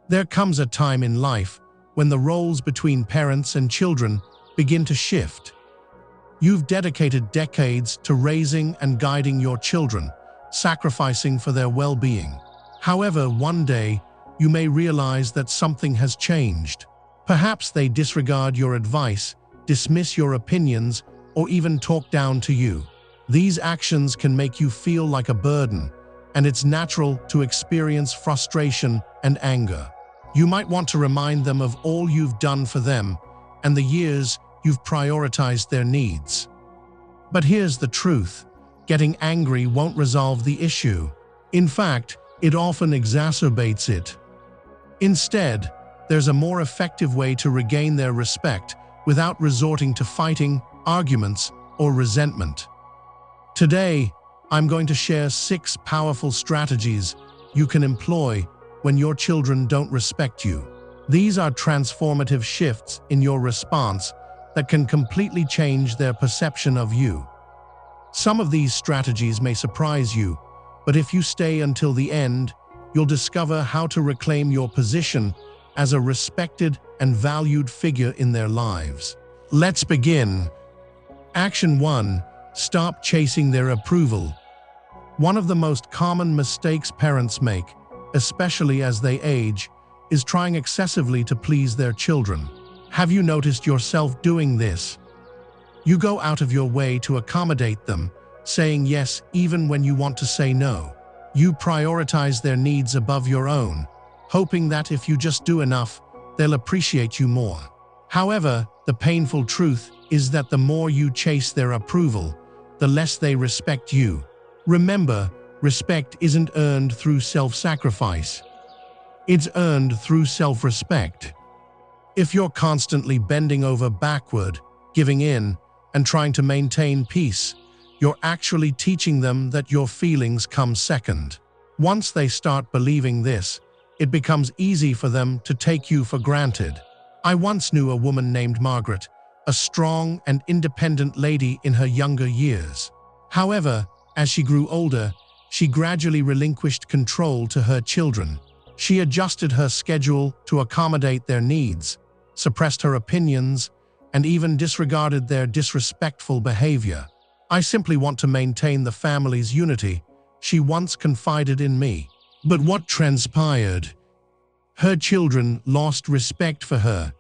There comes a time in life when the roles between parents and children begin to shift. You've dedicated decades to raising and guiding your children, sacrificing for their well-being. However, one day, you may realize that something has changed. Perhaps they disregard your advice, dismiss your opinions, or even talk down to you. These actions can make you feel like a burden, and it's natural to experience frustration and anger. You might want to remind them of all you've done for them and the years you've prioritized their needs. But here's the truth: getting angry won't resolve the issue. In fact, it often exacerbates it. Instead, there's a more effective way to regain their respect without resorting to fighting, arguments, or resentment. Today, I'm going to share 6 powerful strategies you can employ when your children don't respect you. These are transformative shifts in your response that can completely change their perception of you. Some of these strategies may surprise you, but if you stay until the end, you'll discover how to reclaim your position as a respected and valued figure in their lives. Let's begin. Action 1. Stop chasing their approval. One of the most common mistakes parents make, especially as they age, is trying excessively to please their children. Have you noticed yourself doing this? You go out of your way to accommodate them, saying yes even when you want to say no. You prioritize their needs above your own, hoping that if you just do enough, they'll appreciate you more. However, the painful truth is that the more you chase their approval, the less they respect you. Remember, respect isn't earned through self-sacrifice. It's earned through self-respect. If you're constantly bending over backward, giving in, and trying to maintain peace, you're actually teaching them that your feelings come second. Once they start believing this, it becomes easy for them to take you for granted. I once knew a woman named Margaret, a strong and independent lady in her younger years. However, as she grew older, she gradually relinquished control to her children. She adjusted her schedule to accommodate their needs, suppressed her opinions, and even disregarded their disrespectful behavior. "I simply want to maintain the family's unity," she once confided in me. But what transpired? Her children lost respect for her.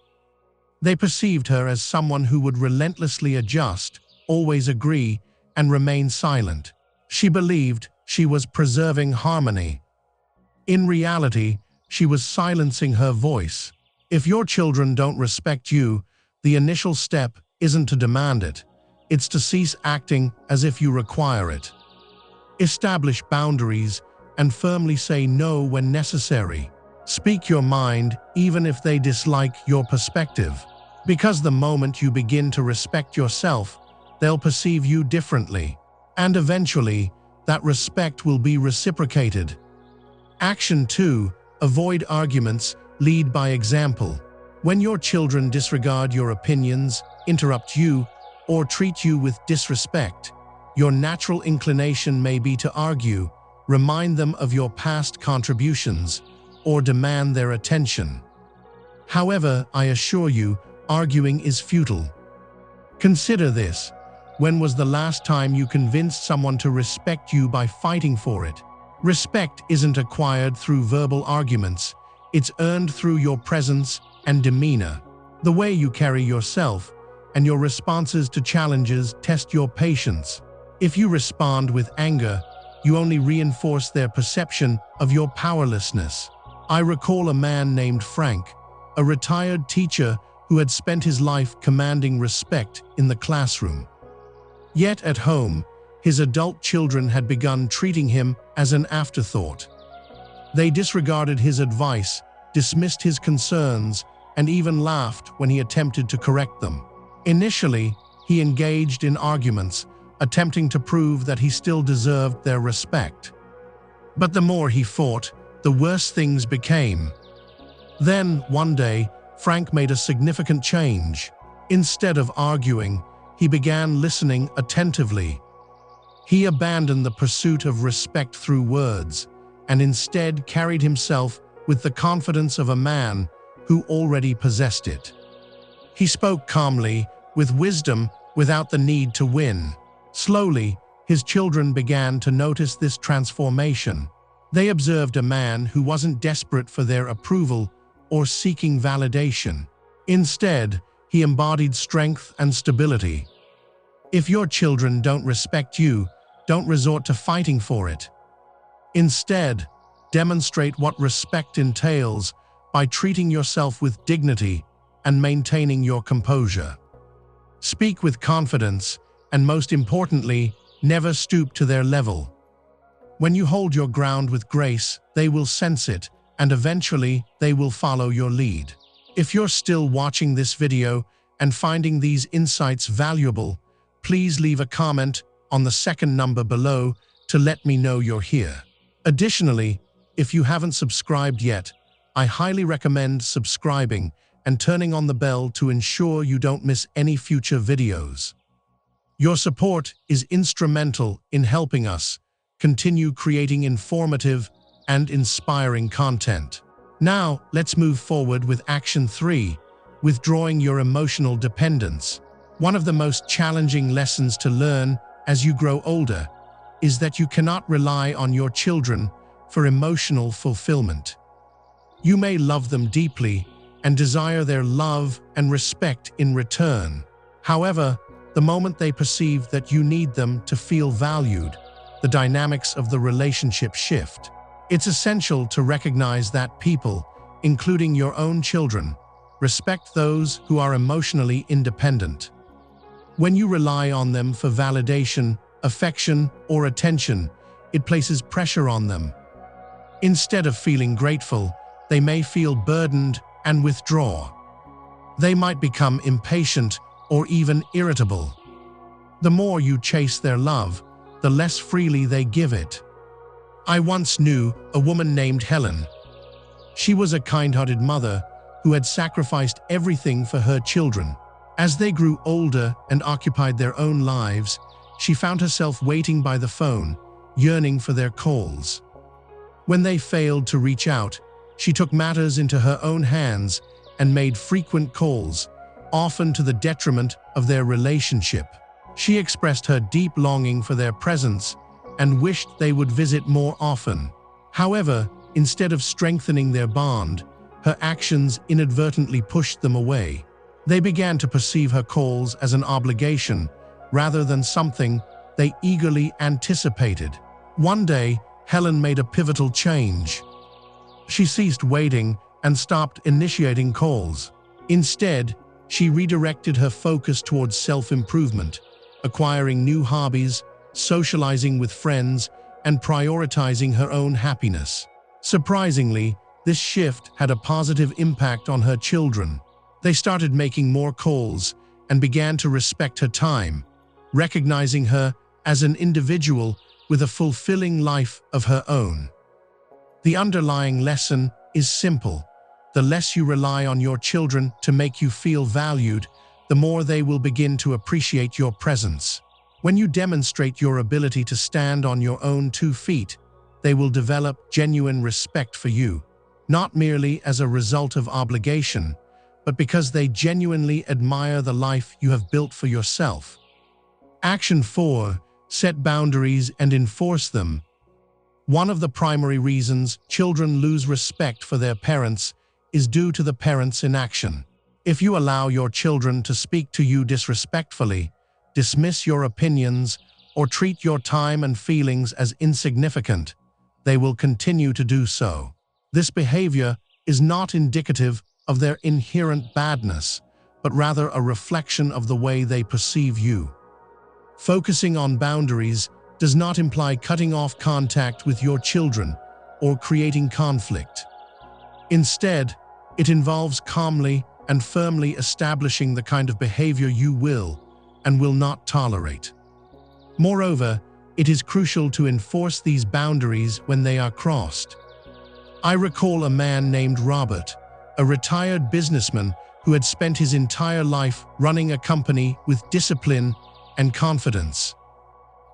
They perceived her as someone who would relentlessly adjust, always agree, and remain silent. She believed she was preserving harmony. In reality, she was silencing her voice. If your children don't respect you, the initial step isn't to demand it. It's to cease acting as if you require it. Establish boundaries and firmly say no when necessary. Speak your mind even if they dislike your perspective. Because the moment you begin to respect yourself, they'll perceive you differently. And eventually, that respect will be reciprocated. Action 2. Avoid arguments, lead by example. When your children disregard your opinions, interrupt you, or treat you with disrespect, your natural inclination may be to argue, remind them of your past contributions, or demand their attention. However, I assure you, arguing is futile. Consider this: when was the last time you convinced someone to respect you by fighting for it? Respect isn't acquired through verbal arguments, it's earned through your presence and demeanor. The way you carry yourself and your responses to challenges test your patience. If you respond with anger, you only reinforce their perception of your powerlessness. I recall a man named Frank, a retired teacher who had spent his life commanding respect in the classroom. Yet at home, his adult children had begun treating him as an afterthought. They disregarded his advice, dismissed his concerns, and even laughed when he attempted to correct them. Initially, he engaged in arguments, attempting to prove that he still deserved their respect. But the more he fought, the worse things became. Then, one day, Frank made a significant change. Instead of arguing, he began listening attentively. He abandoned the pursuit of respect through words, and instead carried himself with the confidence of a man who already possessed it. He spoke calmly, with wisdom, without the need to win. Slowly, his children began to notice this transformation. They observed a man who wasn't desperate for their approval or seeking validation. Instead, he embodied strength and stability. If your children don't respect you, don't resort to fighting for it. Instead, demonstrate what respect entails by treating yourself with dignity and maintaining your composure. Speak with confidence, and most importantly, never stoop to their level. When you hold your ground with grace, they will sense it, and eventually they will follow your lead. If you're still watching this video and finding these insights valuable, please leave a comment on the second number below to let me know you're here. Additionally, if you haven't subscribed yet, I highly recommend subscribing and turning on the bell to ensure you don't miss any future videos. Your support is instrumental in helping us continue creating informative and inspiring content. Now, let's move forward with Action 3, withdrawing your emotional dependence. One of the most challenging lessons to learn as you grow older is that you cannot rely on your children for emotional fulfillment. You may love them deeply and desire their love and respect in return. However, the moment they perceive that you need them to feel valued, the dynamics of the relationship shift. It's essential to recognize that people, including your own children, respect those who are emotionally independent. When you rely on them for validation, affection, or attention, it places pressure on them. Instead of feeling grateful, they may feel burdened and withdraw. They might become impatient or even irritable. The more you chase their love, the less freely they give it. I once knew a woman named Helen. She was a kind-hearted mother who had sacrificed everything for her children. As they grew older and occupied their own lives, she found herself waiting by the phone, yearning for their calls. When they failed to reach out, she took matters into her own hands and made frequent calls, often to the detriment of their relationship. She expressed her deep longing for their presence and wished they would visit more often. However, instead of strengthening their bond, her actions inadvertently pushed them away. They began to perceive her calls as an obligation rather than something they eagerly anticipated. One day, Helen made a pivotal change. She ceased waiting and stopped initiating calls. Instead, she redirected her focus towards self-improvement, acquiring new hobbies, socializing with friends, and prioritizing her own happiness. Surprisingly, this shift had a positive impact on her children. They started making more calls and began to respect her time, recognizing her as an individual with a fulfilling life of her own. The underlying lesson is simple. The less you rely on your children to make you feel valued, the more they will begin to appreciate your presence. When you demonstrate your ability to stand on your own 2 feet, they will develop genuine respect for you, not merely as a result of obligation, but because they genuinely admire the life you have built for yourself. Action 4. Set boundaries and enforce them. One of the primary reasons children lose respect for their parents is due to the parents' inaction. If you allow your children to speak to you disrespectfully, dismiss your opinions, or treat your time and feelings as insignificant, they will continue to do so. This behavior is not indicative of their inherent badness, but rather a reflection of the way they perceive you. Focusing on boundaries does not imply cutting off contact with your children or creating conflict. Instead, it involves calmly and firmly establishing the kind of behavior you will and will not tolerate. Moreover, it is crucial to enforce these boundaries when they are crossed. I recall a man named Robert, a retired businessman who had spent his entire life running a company with discipline and confidence.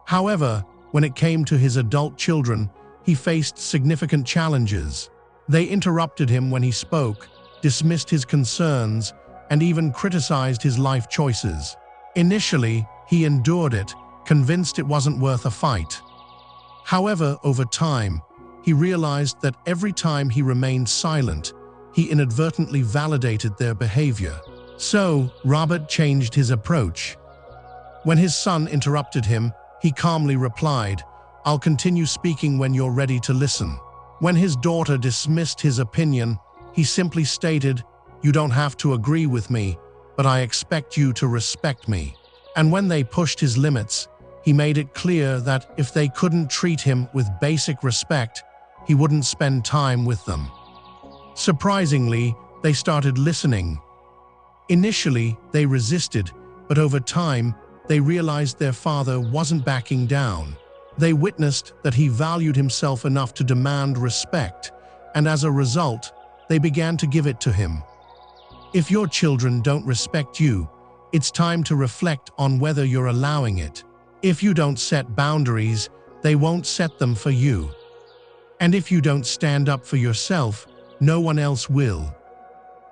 However, when it came to his adult children, he faced significant challenges. They interrupted him when he spoke, dismissed his concerns, and even criticized his life choices. Initially, he endured it, convinced it wasn't worth a fight. However, over time, he realized that every time he remained silent, he inadvertently validated their behavior. So, Robert changed his approach. When his son interrupted him, he calmly replied, "I'll continue speaking when you're ready to listen." When his daughter dismissed his opinion, he simply stated, "You don't have to agree with me, but I expect you to respect me." And when they pushed his limits, he made it clear that if they couldn't treat him with basic respect, he wouldn't spend time with them. Surprisingly, they started listening. Initially, they resisted, but over time, they realized their father wasn't backing down. They witnessed that he valued himself enough to demand respect, and as a result, they began to give it to him. If your children don't respect you, it's time to reflect on whether you're allowing it. If you don't set boundaries, they won't set them for you. And if you don't stand up for yourself, no one else will.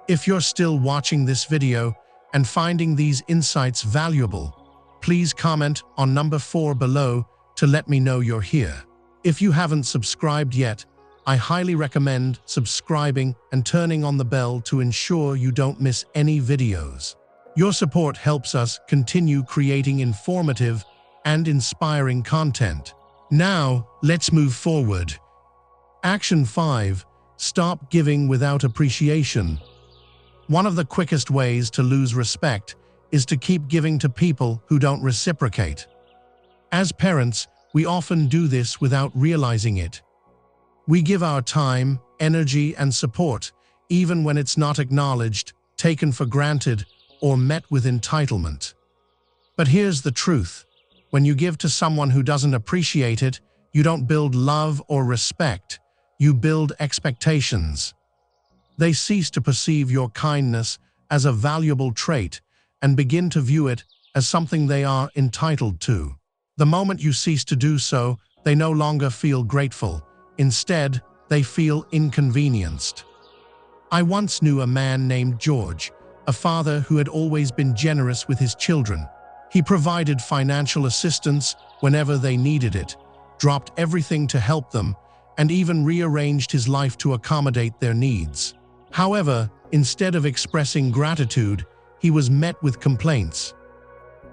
If you're still watching this video and finding these insights valuable, please comment on number 4 below to let me know you're here. If you haven't subscribed yet, I highly recommend subscribing and turning on the bell to ensure you don't miss any videos. Your support helps us continue creating informative and inspiring content. Now, let's move forward. Action 5. Stop giving without appreciation. One of the quickest ways to lose respect is to keep giving to people who don't reciprocate. As parents, we often do this without realizing it. We give our time, energy, and support, even when it's not acknowledged, taken for granted, or met with entitlement. But here's the truth. When you give to someone who doesn't appreciate it, you don't build love or respect. You build expectations. They cease to perceive your kindness as a valuable trait and begin to view it as something they are entitled to. The moment you cease to do so, they no longer feel grateful. Instead, they feel inconvenienced. I once knew a man named George, a father who had always been generous with his children. He provided financial assistance whenever they needed it, dropped everything to help them, and even rearranged his life to accommodate their needs. However, instead of expressing gratitude, he was met with complaints.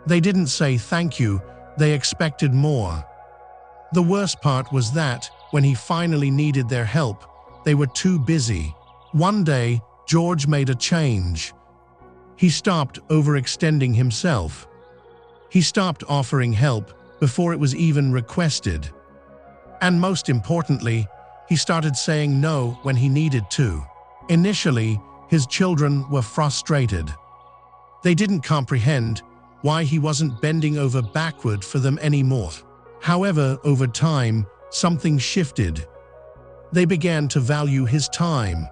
They didn't say thank you, they expected more. The worst part was that, when he finally needed their help, they were too busy. One day, George made a change. He stopped overextending himself. He stopped offering help before it was even requested. And most importantly, he started saying no when he needed to. Initially, his children were frustrated. They didn't comprehend why he wasn't bending over backward for them anymore. However, over time, something shifted. They began to value his time.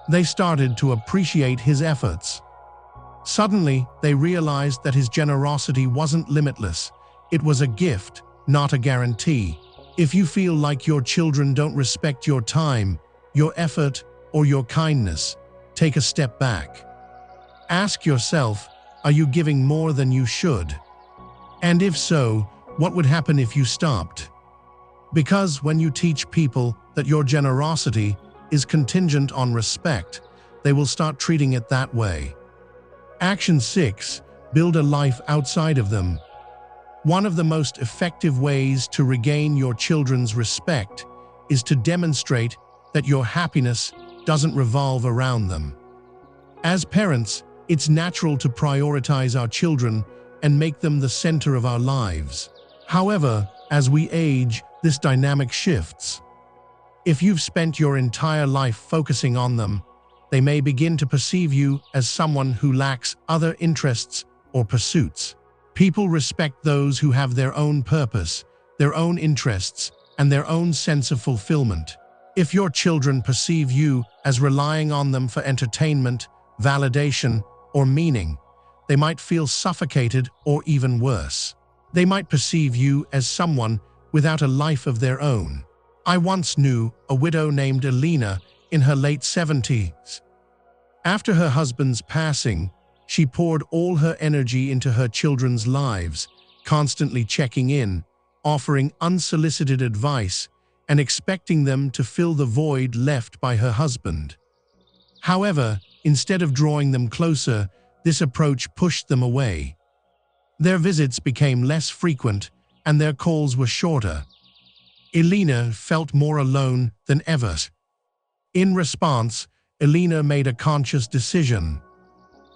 They started to appreciate his efforts. Suddenly, they realized that his generosity wasn't limitless. It was a gift, not a guarantee. If you feel like your children don't respect your time, your effort, or your kindness, take a step back. Ask yourself, are you giving more than you should? And if so, what would happen if you stopped? Because when you teach people that your generosity is contingent on respect, they will start treating it that way. Action 6. Build a life outside of them. One of the most effective ways to regain your children's respect is to demonstrate that your happiness doesn't revolve around them. As parents, it's natural to prioritize our children and make them the center of our lives. However, as we age, this dynamic shifts. If you've spent your entire life focusing on them, they may begin to perceive you as someone who lacks other interests or pursuits. People respect those who have their own purpose, their own interests, and their own sense of fulfillment. If your children perceive you as relying on them for entertainment, validation, or meaning, they might feel suffocated or even worse. They might perceive you as someone without a life of their own. I once knew a widow named Elena in her late 70s. After her husband's passing, she poured all her energy into her children's lives, constantly checking in, offering unsolicited advice, and expecting them to fill the void left by her husband. However, instead of drawing them closer, this approach pushed them away. Their visits became less frequent, and their calls were shorter. Elena felt more alone than ever. In response, Elena made a conscious decision.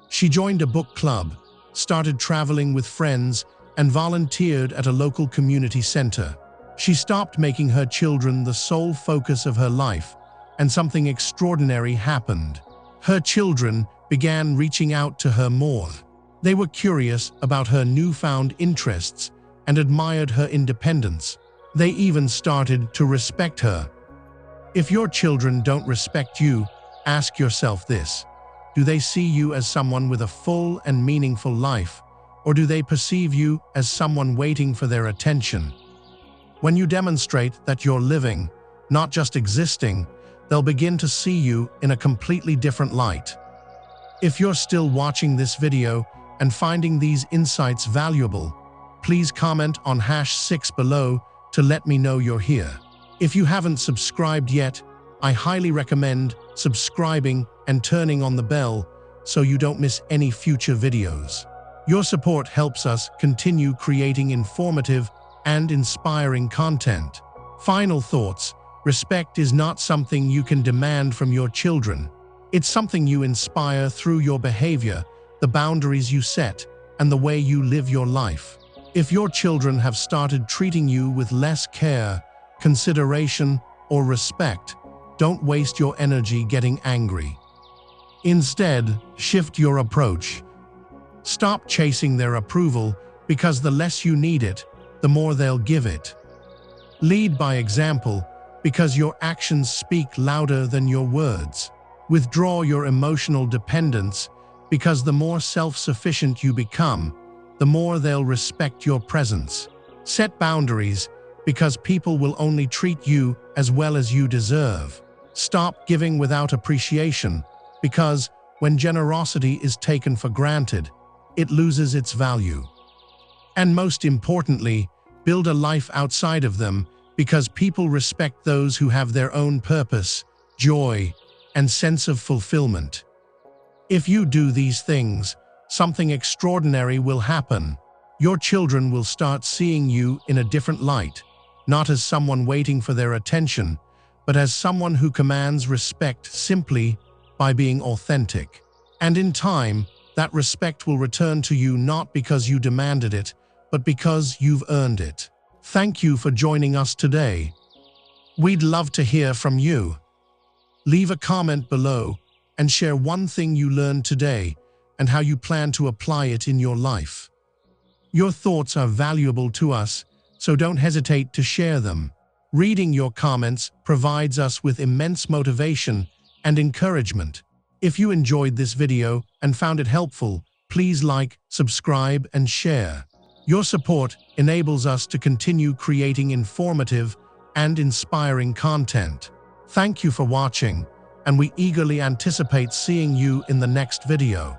She joined a book club, started traveling with friends, and volunteered at a local community center. She stopped making her children the sole focus of her life, and something extraordinary happened. Her children began reaching out to her more. They were curious about her newfound interests and admired her independence. They even started to respect her. If your children don't respect you, ask yourself this: do they see you as someone with a full and meaningful life, or do they perceive you as someone waiting for their attention? When you demonstrate that you're living, not just existing, they'll begin to see you in a completely different light. If you're still watching this video and finding these insights valuable, please comment on #6 below to let me know you're here. If you haven't subscribed yet, I highly recommend subscribing and turning on the bell so you don't miss any future videos. Your support helps us continue creating informative and inspiring content. Final thoughts: respect is not something you can demand from your children. It's something you inspire through your behavior, the boundaries you set, and the way you live your life. If your children have started treating you with less care, consideration, or respect, don't waste your energy getting angry. Instead, shift your approach. Stop chasing their approval, because the less you need it, the more they'll give it. Lead by example, because your actions speak louder than your words. Withdraw your emotional dependence, because the more self-sufficient you become, the more they'll respect your presence. Set boundaries, because people will only treat you as well as you deserve. Stop giving without appreciation, because when generosity is taken for granted, it loses its value. And most importantly, build a life outside of them, because people respect those who have their own purpose, joy, and sense of fulfillment. If you do these things, something extraordinary will happen. Your children will start seeing you in a different light, not as someone waiting for their attention, but as someone who commands respect simply by being authentic. And in time, that respect will return to you not because you demanded it, but because you've earned it. Thank you for joining us today. We'd love to hear from you. Leave a comment below and share one thing you learned today and how you plan to apply it in your life. Your thoughts are valuable to us, so don't hesitate to share them. Reading your comments provides us with immense motivation and encouragement. If you enjoyed this video and found it helpful, please like, subscribe, and share. Your support enables us to continue creating informative and inspiring content. Thank you for watching, and we eagerly anticipate seeing you in the next video.